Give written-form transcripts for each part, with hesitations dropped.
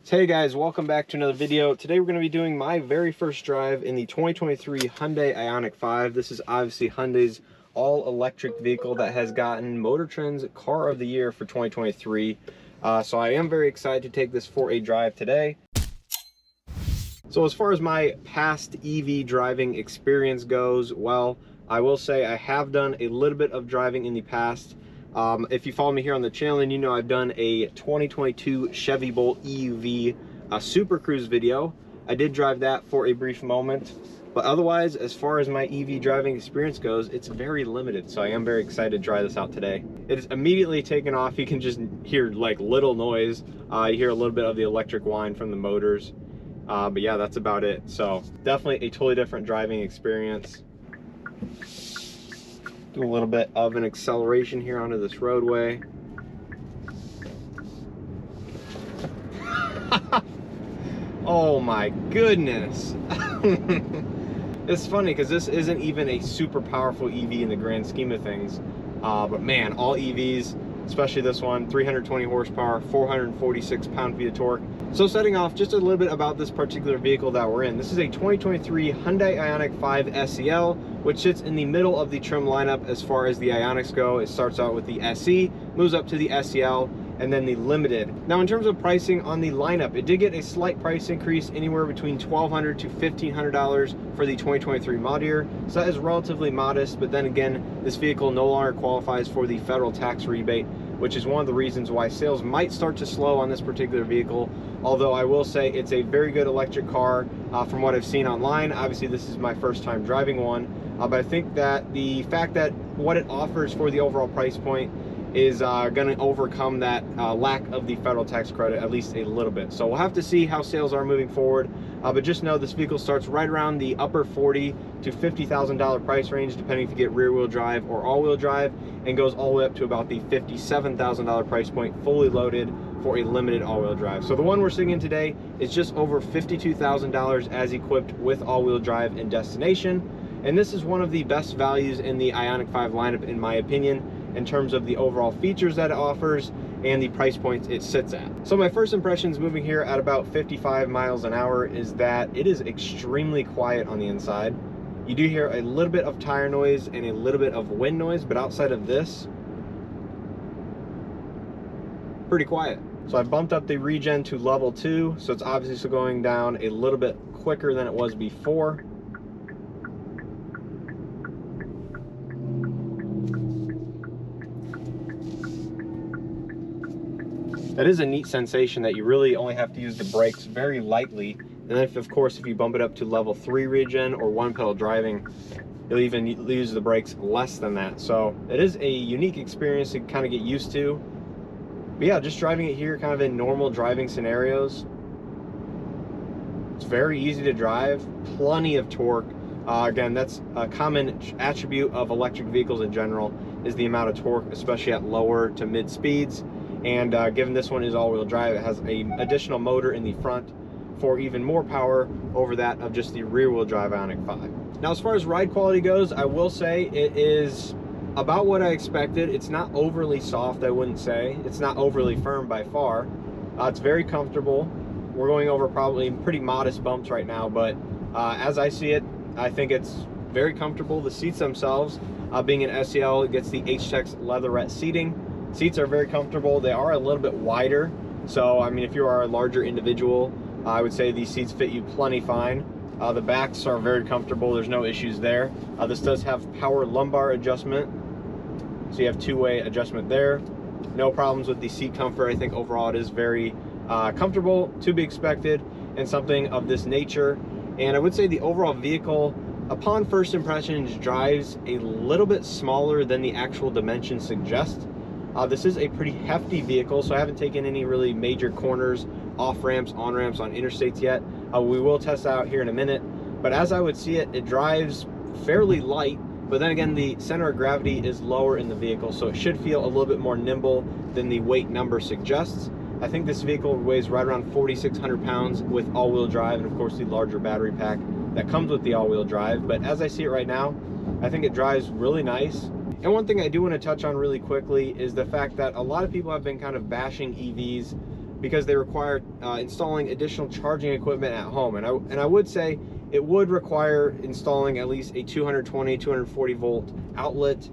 So hey guys, welcome back to another video. Today we're going to be doing my very first drive in the 2023 Hyundai Ioniq 5. This is obviously Hyundai's all-electric vehicle that has gotten Motor Trend's Car of the Year for 2023. So I am very excited to take this for a drive today. So as far as my past EV driving experience goes, well, I will say I have done a little bit of driving in the past. If you follow me here on the channel, then you know I've done a 2022 Chevy Bolt EUV Super Cruise video. I did drive that for a brief moment, but otherwise, as far as my EV driving experience goes, it's very limited. So I am very excited to try this out today. It is immediately taken off. You can just hear like little noise. You hear a little bit of the electric whine from the motors. But yeah, that's about it. So definitely a totally different driving experience. Do a little bit of an acceleration here onto this roadway. Oh my goodness. It's funny because this isn't even a super powerful EV in the grand scheme of things. But man, all EVs, especially this one, 320 horsepower, 446 pound-feet of torque. So setting off just a little bit about this particular vehicle that we're in. This is a 2023 Hyundai Ioniq 5 SEL, which sits in the middle of the trim lineup as far as the Ioniqs go. It starts out with the SE, moves up to the SEL, and then the Limited. Now in terms of pricing on the lineup, it did get a slight price increase anywhere between $1,200 to $1,500 for the 2023 model year. So that is relatively modest, but then again, this vehicle no longer qualifies for the federal tax rebate, which is one of the reasons why sales might start to slow on this particular vehicle. Although I will say it's a very good electric car from what I've seen online. Obviously this is my first time driving one, but I think that the fact that what it offers for the overall price point is going to overcome that lack of the federal tax credit at least a little bit. So we'll have to see how sales are moving forward, but just know this vehicle starts right around the upper $40,000 to $50,000 price range, depending if you get rear-wheel drive or all-wheel drive, and goes all the way up to about the $57,000 price point, fully loaded for a limited all-wheel drive. So the one we're sitting in today is just over $52,000 as equipped with all-wheel drive and destination. And this is one of the best values in the Ioniq 5 lineup, in my opinion, in terms of the overall features that it offers and the price points it sits at. So my first impressions moving here at about 55 miles an hour is that it is extremely quiet on the inside. You do hear a little bit of tire noise and a little bit of wind noise, but outside of this, pretty quiet. So I bumped up the regen to level 2, so it's obviously going down a little bit quicker than it was before. That is a neat sensation that you really only have to use the brakes very lightly. And then of course, if you bump it up to level 3 regen or one pedal driving, you'll even use the brakes less than that. So it is a unique experience to kind of get used to. But yeah, just driving it here kind of in normal driving scenarios, it's very easy to drive, plenty of torque. Again, that's a common attribute of electric vehicles in general, is the amount of torque, especially at lower to mid speeds. And given this one is all-wheel drive, it has an additional motor in the front for even more power over that of just the rear-wheel drive Ioniq 5. Now, as far as ride quality goes, I will say it is about what I expected. It's not overly soft, I wouldn't say. It's not overly firm by far. It's very comfortable. We're going over probably pretty modest bumps right now, but as I see it, I think it's very comfortable. The seats themselves, being an SEL, it gets the H-Tex leatherette seating. Seats are very comfortable. They are a little bit wider, so I mean, if you are a larger individual, I would say these seats fit you plenty fine. The backs are very comfortable. There's no issues there. This does have power lumbar adjustment, so you have two-way adjustment there. No problems with the seat comfort. I think overall it is very comfortable, to be expected, and something of this nature. And I would say the overall vehicle, upon first impressions, drives a little bit smaller than the actual dimensions suggest. This is a pretty hefty vehicle, so I haven't taken any really major corners, off-ramps, on-ramps on interstates yet. We will test out here in a minute, but as I would see it, it drives fairly light, but then again, the center of gravity is lower in the vehicle, so it should feel a little bit more nimble than the weight number suggests. I think this vehicle weighs right around 4,600 pounds with all-wheel drive, and of course the larger battery pack that comes with the all-wheel drive. But as I see it right now, I think it drives really nice. And one thing I do want to touch on really quickly is the fact that a lot of people have been kind of bashing EVs because they require installing additional charging equipment at home. And I would say it would require installing at least a 220, 240 volt outlet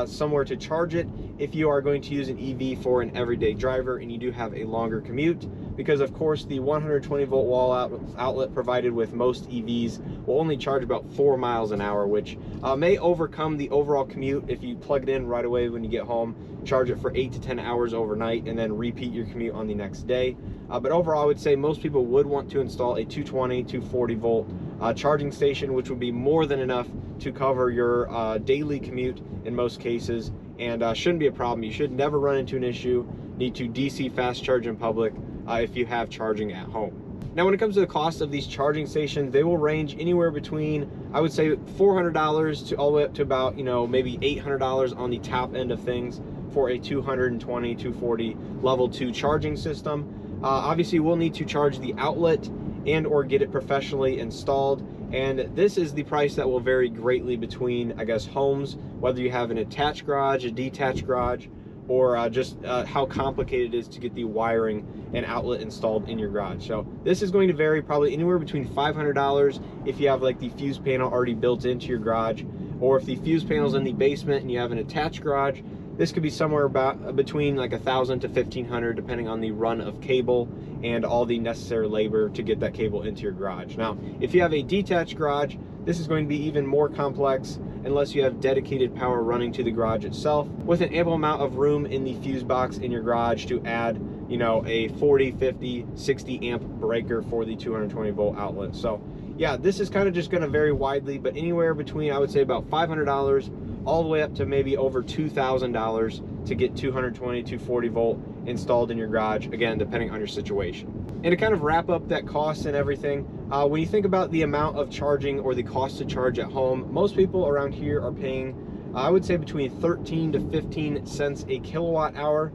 somewhere to charge it if you are going to use an EV for an everyday driver and you do have a longer commute, because of course the 120 volt wall outlet provided with most EVs will only charge about 4 miles an hour, which may overcome the overall commute if you plug it in right away when you get home, charge it for 8 to 10 hours overnight, and then repeat your commute on the next day. But overall, I would say most people would want to install a 220, 240 volt charging station, which would be more than enough to cover your daily commute in most cases, and shouldn't be a problem. You should never run into an issue, need to DC fast charge in public if you have charging at home. Now, when it comes to the cost of these charging stations, they will range anywhere between, I would say, $400 to all the way up to about, maybe $800 on the top end of things for a 220, 240 level 2 charging system. Obviously, we'll need to charge the outlet and or get it professionally installed. And this is the price that will vary greatly between, I guess, homes, whether you have an attached garage, a detached garage, or just how complicated it is to get the wiring and outlet installed in your garage. So this is going to vary probably anywhere between $500 if you have like the fuse panel already built into your garage, or if the fuse panel is in the basement and you have an attached garage, this could be somewhere about between like $1,000 to $1,500 depending on the run of cable and all the necessary labor to get that cable into your garage. Now, if you have a detached garage, this is going to be even more complex unless you have dedicated power running to the garage itself, with an ample amount of room in the fuse box in your garage to add, a 40, 50, 60 amp breaker for the 220 volt outlet. So yeah, this is kind of just going to vary widely, but anywhere between, I would say, about $500 all the way up to maybe over $2,000 to get 220, 240 volt installed in your garage, again, depending on your situation. And to kind of wrap up that cost and everything, when you think about the amount of charging or the cost to charge at home, most people around here are paying, I would say, between 13 to 15 cents a kilowatt hour.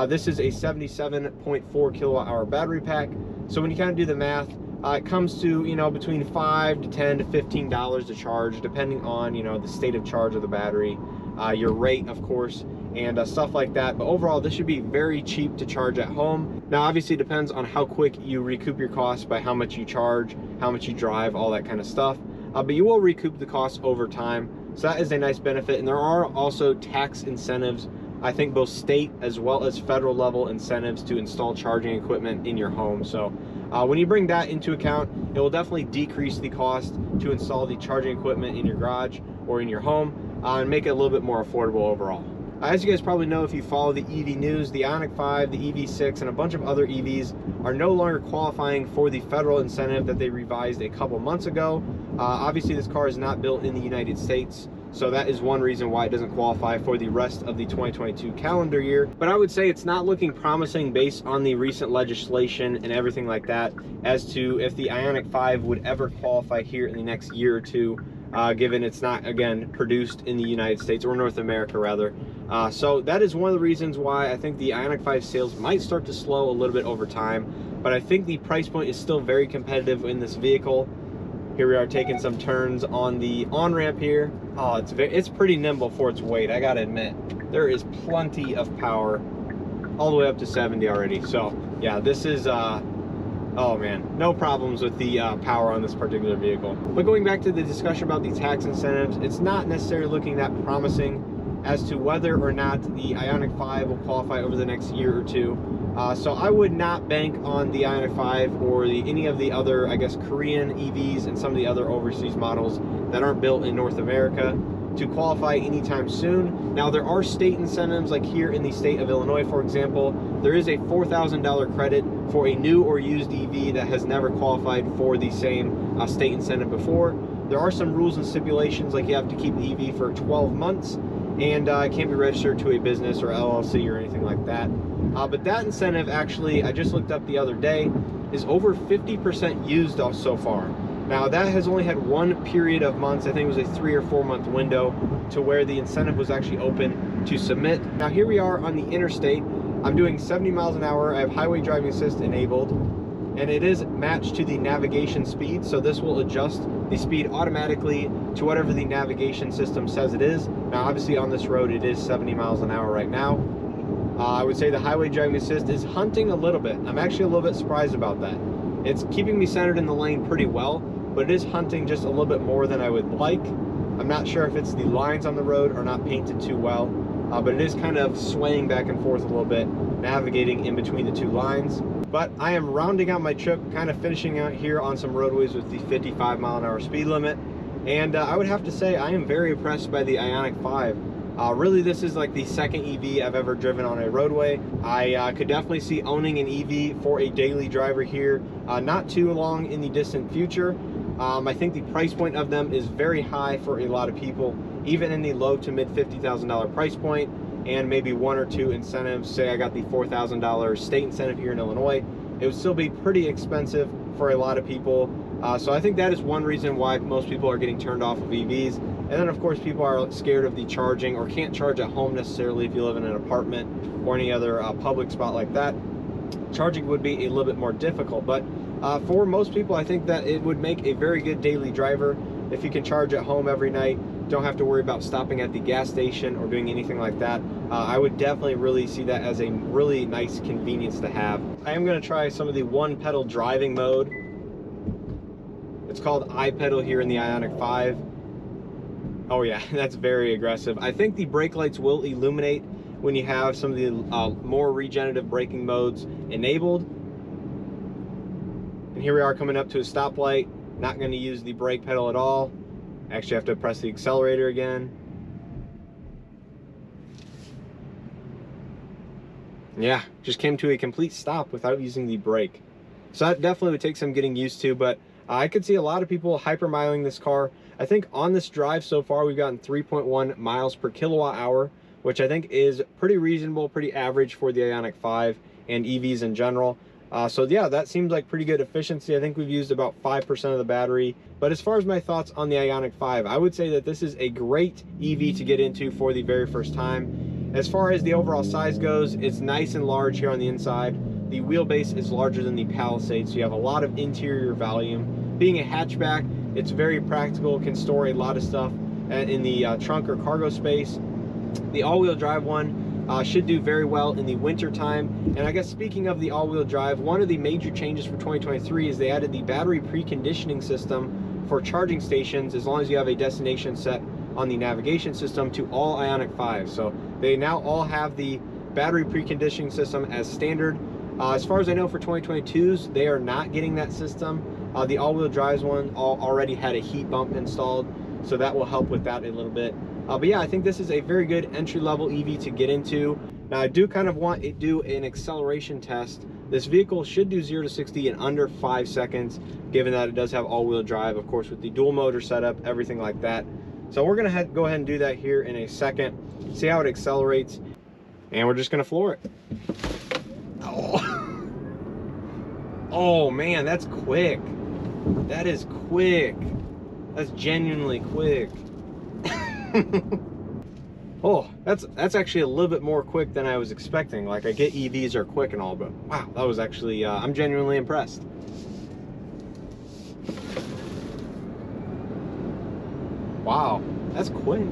This is a 77.4 kilowatt hour battery pack. So when you kind of do the math, it comes to, between $5 to $10 to $15 to charge, depending on, the state of charge of the battery, your rate, of course, and stuff like that. But overall, this should be very cheap to charge at home. Now, obviously, it depends on how quick you recoup your costs by how much you charge, how much you drive, all that kind of stuff. But you will recoup the costs over time. So that is a nice benefit. And there are also tax incentives, I think both state as well as federal level incentives to install charging equipment in your home. So when you bring that into account, it will definitely decrease the cost to install the charging equipment in your garage or in your home and make it a little bit more affordable overall. As you guys probably know, if you follow the EV news, the Ioniq 5, the EV6, and a bunch of other EVs are no longer qualifying for the federal incentive that they revised a couple months ago. Obviously, this car is not built in the United States, so that is one reason why it doesn't qualify for the rest of the 2022 calendar year. But I would say it's not looking promising based on the recent legislation and everything like that as to if the Ioniq 5 would ever qualify here in the next year or two, given it's not, again, produced in the United States, or North America rather. So that is one of the reasons why I think the Ioniq 5 sales might start to slow a little bit over time. But I think the price point is still very competitive in this vehicle. Here we are taking some turns on the on-ramp here. Oh, it's pretty nimble for its weight, I gotta admit. There is plenty of power, all the way up to 70 already. So yeah, this is, oh man, no problems with the power on this particular vehicle. But going back to the discussion about the tax incentives, it's not necessarily looking that promising as to whether or not the Ioniq 5 will qualify over the next year or two. So I would not bank on the Ioniq 5 or any of the other, I guess, Korean EVs and some of the other overseas models that aren't built in North America to qualify anytime soon. Now, there are state incentives, like here in the state of Illinois, for example. There is a $4,000 credit for a new or used EV that has never qualified for the same state incentive before. There are some rules and stipulations, like you have to keep the EV for 12 months, and it can't be registered to a business or LLC or anything like that. But that incentive, actually, I just looked up the other day, is over 50% used so far. Now, that has only had one period of months, I think it was a 3 or 4 month window, to where the incentive was actually open to submit. Now, here we are on the interstate. I'm doing 70 miles an hour. I have highway driving assist enabled, and it is matched to the navigation speed, so this will adjust the speed automatically to whatever the navigation system says it is. Now, obviously on this road it is 70 miles an hour right now. I would say the highway driving assist is hunting a little bit. I'm actually a little bit surprised about that. It's keeping me centered in the lane pretty well, but it is hunting just a little bit more than I would like. I'm not sure if it's the lines on the road are not painted too well, but it is kind of swaying back and forth a little bit, navigating in between the two lines. But I am rounding out my trip, kind of finishing out here on some roadways with the 55-mile-an-hour speed limit. And I would have to say I am very impressed by the Ioniq 5. Really, this is like the second EV I've ever driven on a roadway. I could definitely see owning an EV for a daily driver here, not too long in the distant future. I think the price point of them is very high for a lot of people, even in the low to mid $50,000 price point, and maybe one or two incentives. Say I got the $4,000 state incentive here in Illinois, it would still be pretty expensive for a lot of people. So I think that is one reason why most people are getting turned off of EVs. And then of course people are scared of the charging, or can't charge at home necessarily if you live in an apartment or any other public spot like that. Charging would be a little bit more difficult, but for most people I think that it would make a very good daily driver if you can charge at home every night. Don't have to worry about stopping at the gas station or doing anything like that. I would definitely really see that as a really nice convenience to have. I am going to try some of the one pedal driving mode. It's called iPedal here in the Ioniq 5. Oh yeah, that's very aggressive. I think the brake lights will illuminate when you have some of the more regenerative braking modes enabled. And here we are coming up to a stoplight. Not going to use the brake pedal at all. Actually have to press the accelerator again. Yeah, just came to a complete stop without using the brake. So that definitely would take some getting used to, but I could see a lot of people hypermiling this car. I think on this drive so far we've gotten 3.1 miles per kilowatt hour, which I think is pretty reasonable, pretty average for the Ioniq 5 and EVs in general. So yeah, that seems like pretty good efficiency. I think we've used about 5% of the battery. But as far as my thoughts on the Ioniq 5, I would say that this is a great EV to get into for the very first time. As far as the overall size goes, it's nice and large here on the inside. The wheelbase is larger than the Palisade, so you have a lot of interior volume. Being a hatchback, it's very practical, can store a lot of stuff in the trunk or cargo space. The all-wheel drive one should do very well in the winter time. And I guess speaking of the all-wheel drive, one of the major changes for 2023 is they added the battery preconditioning system for charging stations, as long as you have a destination set on the navigation system, to all Ioniq 5s. So they now all have the battery preconditioning system as standard. As far as I know, for 2022s, they are not getting that system. The all-wheel drives one already had a heat bump installed, so that will help with that a little bit. But yeah, I think this is a very good entry-level EV to get into. Now, I do kind of want to do an acceleration test. This vehicle should do 0 to 60 in under 5 seconds, given that it does have all-wheel drive, of course, with the dual motor setup, everything like that. So we're going to go ahead and do that here in a second, see how it accelerates, and we're just going to floor it. Oh. Oh man, that's quick. That is quick. That's genuinely quick. Oh, that's actually a little bit more quick than I was expecting. Like, I get EVs are quick and all, but wow, that was actually, I'm genuinely impressed. Wow, that's quick.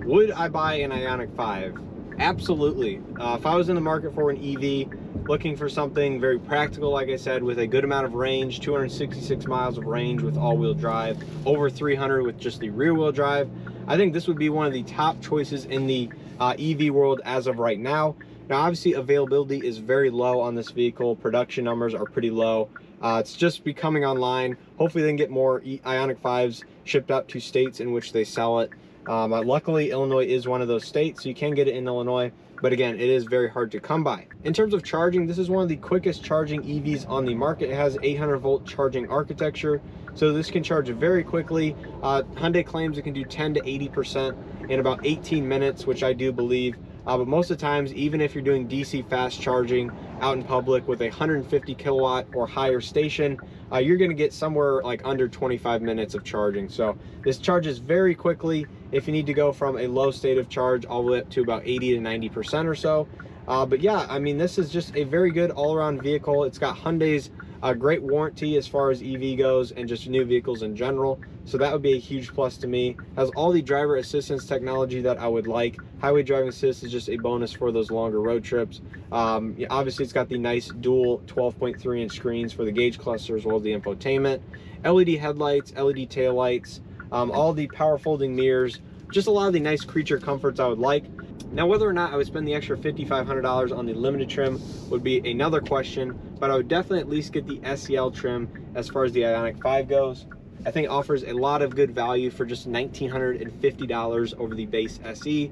Would I buy an Ioniq 5? Absolutely. If I was in the market for an EV, looking for something very practical, like I said, with a good amount of range, 266 miles of range with all-wheel drive, over 300 with just the rear-wheel drive, I think this would be one of the top choices in the EV world as of right now. Now, obviously, availability is very low on this vehicle. Production numbers are pretty low. It's just becoming online. Hopefully, they can get more Ioniq 5s shipped out to states in which they sell it. Luckily, Illinois is one of those states, so you can get it in Illinois. But again, it is very hard to come by. In terms of charging, this is one of the quickest charging EVs on the market. It has 800-volt charging architecture, so this can charge very quickly. Hyundai claims it can do 10 to 80% in about 18 minutes, which I do believe. But most of the times, even if you're doing DC fast charging out in public with a 150 kilowatt or higher station, you're going to get somewhere like under 25 minutes of charging. So this charges very quickly if you need to go from a low state of charge all the way up to about 80 to 90% or so. But yeah, I mean, this is just a very good all-around vehicle. It's got Hyundai's Great warranty as far as EV goes and just new vehicles in general. So that would be a huge plus to me. Has all the driver assistance technology that I would like. Highway driving assist is just a bonus for those longer road trips. Yeah, obviously it's got the nice dual 12.3-inch screens for the gauge cluster as well as the infotainment. LED headlights, LED taillights, all the power folding mirrors, just a lot of the nice creature comforts I would like. Now, whether or not I would spend the extra $5,500 on the limited trim would be another question, but I would definitely at least get the SEL trim as far as the Ioniq 5 goes. I think it offers a lot of good value for just $1,950 over the base SE.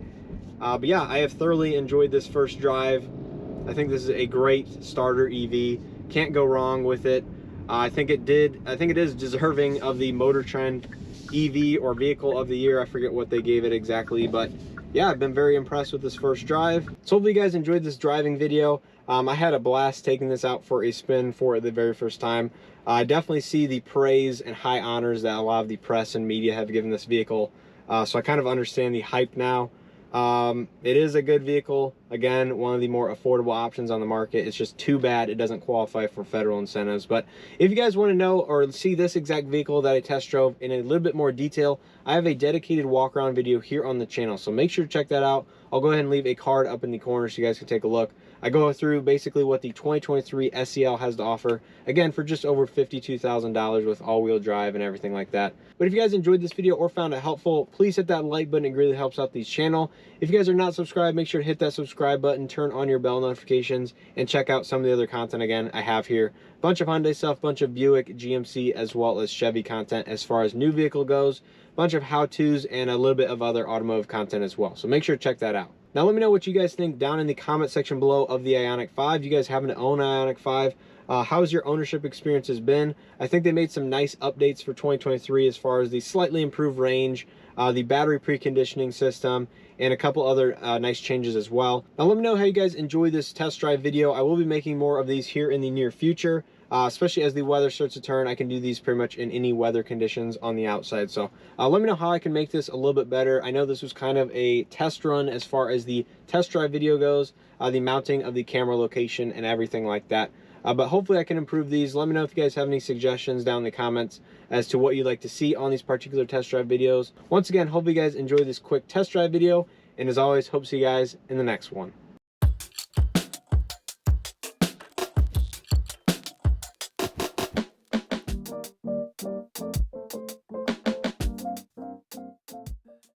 But yeah, I have thoroughly enjoyed this first drive. I think this is a great starter EV. Can't go wrong with it. I think it is deserving of the Motor Trend EV or Vehicle of the Year. I forget what they gave it exactly, but yeah, I've been very impressed with this first drive. So hopefully you guys enjoyed this driving video. I had a blast taking this out for a spin for the very first time. I definitely see the praise and high honors that a lot of the press and media have given this vehicle. So I kind of understand the hype now. It is a good vehicle. Again, one of the more affordable options on the market. It's just too bad it doesn't qualify for federal incentives. But if you guys want to know or see this exact vehicle that I test drove in a little bit more detail, I have a dedicated walk around video here on the channel, so make sure to check that out. I'll go ahead and leave a card up in the corner so you guys can take a look. I go through basically what the 2023 SEL has to offer, again, for just over $52,000 with all-wheel drive and everything like that. But if you guys enjoyed this video or found it helpful, please hit that like button. It really helps out the channel. If you guys are not subscribed, make sure to hit that subscribe button, turn on your bell notifications, and check out some of the other content again I have here. Bunch of Hyundai stuff, bunch of Buick, GMC, as well as Chevy content as far as new vehicle goes, bunch of how-tos, and a little bit of other automotive content as well. So make sure to check that out. Now let me know what you guys think down in the comment section below of the Ioniq 5. You guys happen to own an Ioniq 5? How's your ownership experiences been? I think they made some nice updates for 2023 as far as the slightly improved range, the battery preconditioning system, and a couple other nice changes as well. Now let me know how you guys enjoy this test drive video. I will be making more of these here in the near future, especially as the weather starts to turn. I can do these pretty much in any weather conditions on the outside. So let me know how I can make this a little bit better. I know this was kind of a test run as far as the test drive video goes, the mounting of the camera location and everything like that. But hopefully I can improve these. Let me know if you guys have any suggestions down in the comments as to what you'd like to see on these particular test drive videos. Once again, hope you guys enjoy this quick test drive video. And as always, hope to see you guys in the next one.